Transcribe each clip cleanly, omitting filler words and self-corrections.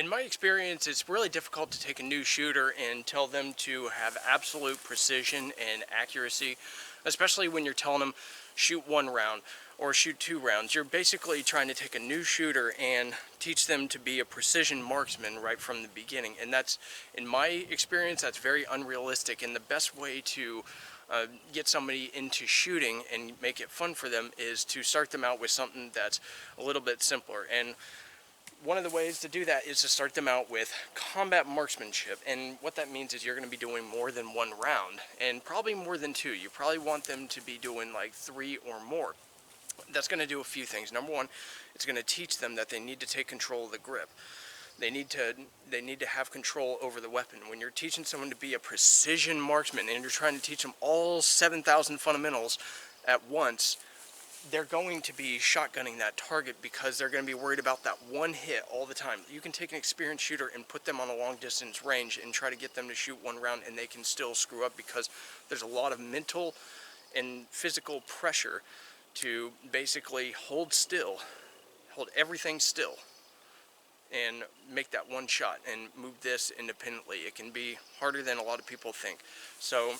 In my experience, it's really difficult to take a new shooter and tell them to have absolute precision and accuracy, especially when you're telling them shoot 1 round or shoot 2 rounds. You're basically trying to take a new shooter and teach them to be a precision marksman right from the beginning, and that's, in my experience, that's very unrealistic. And the best way to get somebody into shooting and make it fun for them is to start them out with something that's a little bit simpler. And one of the ways to do that is to start them out with combat marksmanship, and what that means is you're going to be doing more than 1 round, and probably more than 2. You probably want them to be doing like 3 or more. That's going to do a few things. Number one, it's going to teach them that they need to take control of the grip. They need to have control over the weapon. When you're teaching someone to be a precision marksman and you're trying to teach them all 7,000 fundamentals at once, they're going to be shotgunning that target because they're going to be worried about that one hit all the time. You can take an experienced shooter and put them on a long distance range and try to get them to shoot 1 round, and they can still screw up because there's a lot of mental and physical pressure to basically hold everything still and make that one shot and move this independently. It can be harder than a lot of people think. So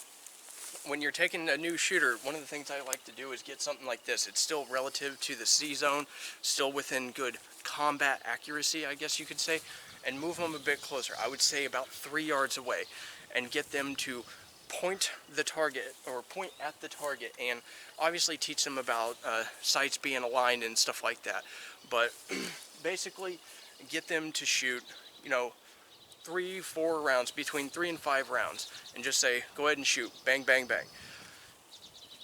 when you're taking a new shooter, one of the things I like to do is get something like this. It's still relative to the C zone, still within good combat accuracy, I guess you could say, and move them a bit closer. I would say about 3 yards away, and get them to point the target, or point at the target, and obviously teach them about sights being aligned and stuff like that. But basically get them to shoot, 3-4 rounds, between 3 and 5 rounds, and just say, go ahead and shoot, bang, bang, bang.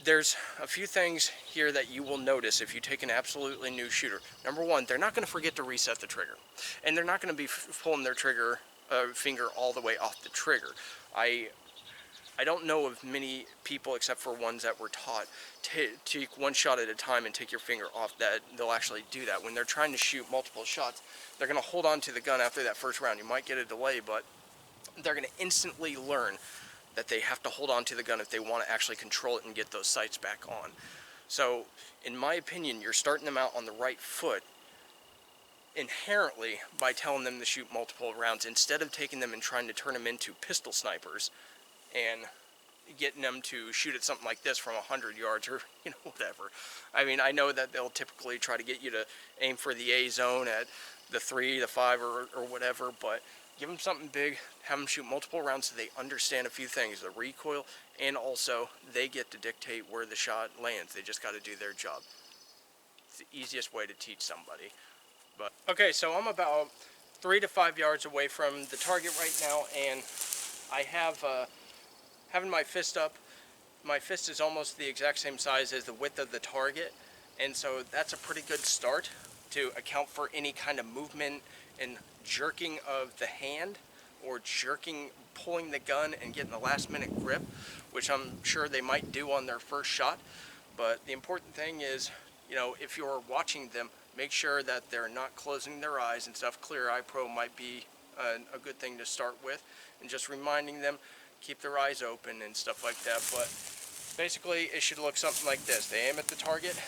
There's a few things here that you will notice if you take an absolutely new shooter. Number one, they're not going to forget to reset the trigger, and they're not going to be pulling their finger all the way off the trigger. I don't know of many people, except for ones that were taught to take 1 shot at a time and take your finger off, that they'll actually do that. When they're trying to shoot multiple shots, they're going to hold on to the gun after that first round. You might get a delay, but they're going to instantly learn that they have to hold on to the gun if they want to actually control it and get those sights back on. So, in my opinion, you're starting them out on the right foot inherently by telling them to shoot multiple rounds, instead of taking them and trying to turn them into pistol snipers and getting them to shoot at something like this from 100 yards or whatever. I mean, I know that they'll typically try to get you to aim for the A zone at the 3, the 5, or whatever, but give them something big, have them shoot multiple rounds so they understand a few things, the recoil, and also they get to dictate where the shot lands. They just got to do their job. It's the easiest way to teach somebody. But okay, so I'm about 3 to 5 yards away from the target right now, and I have having my fist up. My fist is almost the exact same size as the width of the target, and so that's a pretty good start to account for any kind of movement and jerking of the hand, or pulling the gun and getting the last minute grip, which I'm sure they might do on their first shot. But the important thing is, if you're watching them, make sure that they're not closing their eyes and stuff. Clear eye pro might be a good thing to start with, and just reminding them keep their eyes open and stuff like that. But basically it should look something like this. They aim at the target,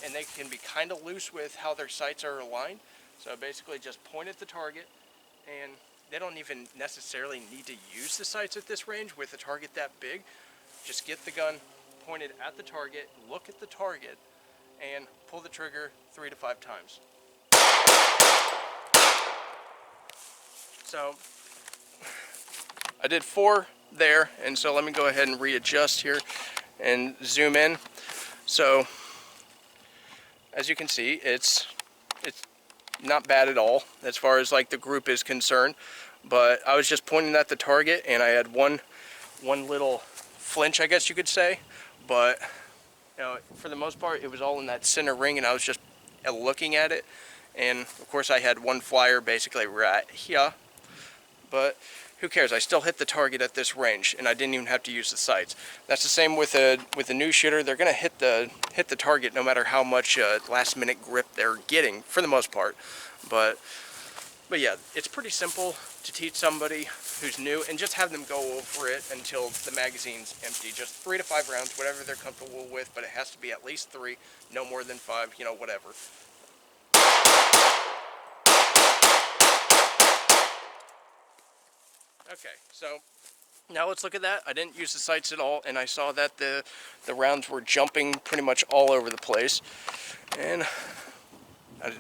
and they can be kind of loose with how their sights are aligned. So basically just point at the target, and they don't even necessarily need to use the sights at this range with a target that big. Just get the gun pointed at the target, look at the target, and pull the trigger 3 to 5 times. So I did 4 there, and so let me go ahead and readjust here and zoom in. So as you can see, it's not bad at all as far as like the group is concerned, but I was just pointing at the target, and I had one little flinch, I guess you could say, but for the most part it was all in that center ring, and I was just looking at it, and of course I had 1 flyer basically right here, but who cares? I still hit the target at this range, and I didn't even have to use the sights. That's the same with a new shooter. They're going to hit the target no matter how much last minute grip they're getting, for the most part. But yeah, it's pretty simple to teach somebody who's new, and just have them go over it until the magazine's empty. Just 3 to 5 rounds, whatever they're comfortable with, but it has to be at least 3, no more than 5, you know, whatever. Okay, so now let's look at that. I didn't use the sights at all, and I saw that the rounds were jumping pretty much all over the place. And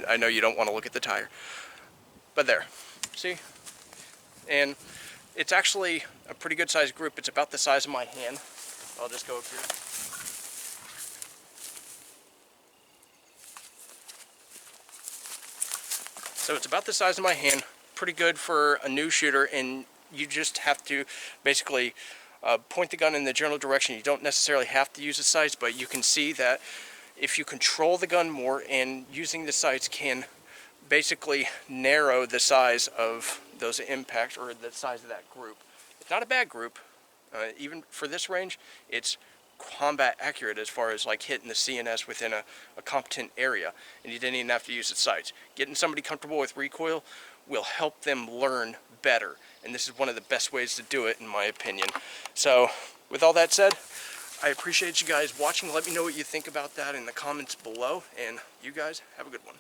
I know you don't want to look at the tire, but there, see? And it's actually a pretty good sized group. It's about the size of my hand. I'll just go up here. So it's about the size of my hand, pretty good for a new shooter, and you just have to basically point the gun in the general direction. You don't necessarily have to use the sights, but you can see that if you control the gun more, and using the sights can basically narrow the size of those impacts, or the size of that group. It's not a bad group. Even for this range, it's combat accurate as far as like hitting the CNS within a competent area, and you didn't even have to use the sights. Getting somebody comfortable with recoil will help them learn better, and this is one of the best ways to do it, in my opinion. So with all that said, I appreciate you guys watching. Let me know what you think about that in the comments below, and you guys have a good one.